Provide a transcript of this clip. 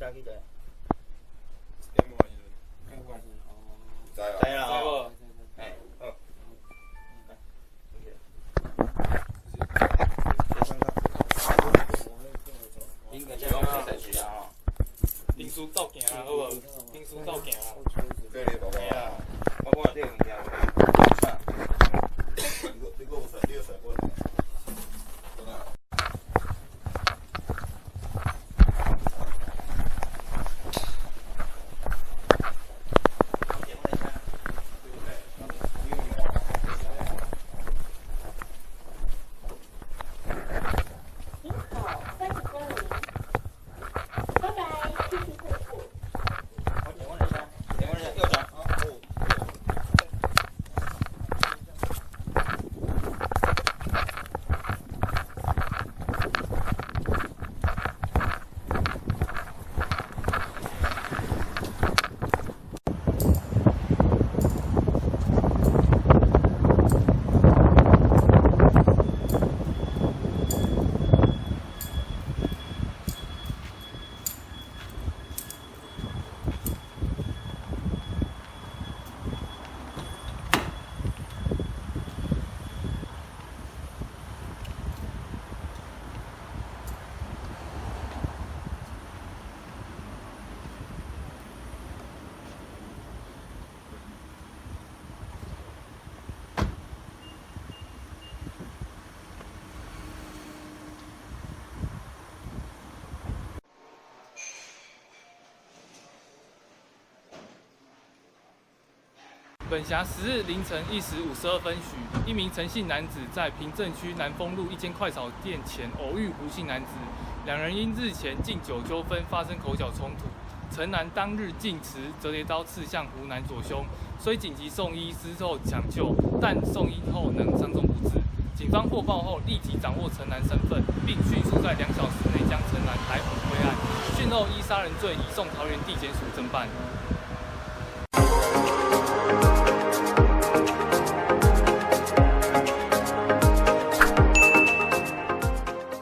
家去的？点无完时阵，点完时哦。知啊？知啦哦。哎，好。应该讲袂使去啊。平时走行啊，好无？平时走行啊。对咧，宝宝。哎呀，我看这个物件。你个有甩，你有甩过呢？真的。本辖10日凌晨1时52分许，一名陈姓男子在平镇区南丰路一间快炒店前偶遇胡姓男子，两人因日前敬酒纠纷发生口角冲突。陈男当日竟持折叠刀刺向胡男左胸，虽紧急送医之后抢救，但送医后仍伤重不治。警方获报后立即掌握陈男身份，并迅速在2小时内将陈男逮捕归案。讯后依杀人罪移送桃园地检署侦办。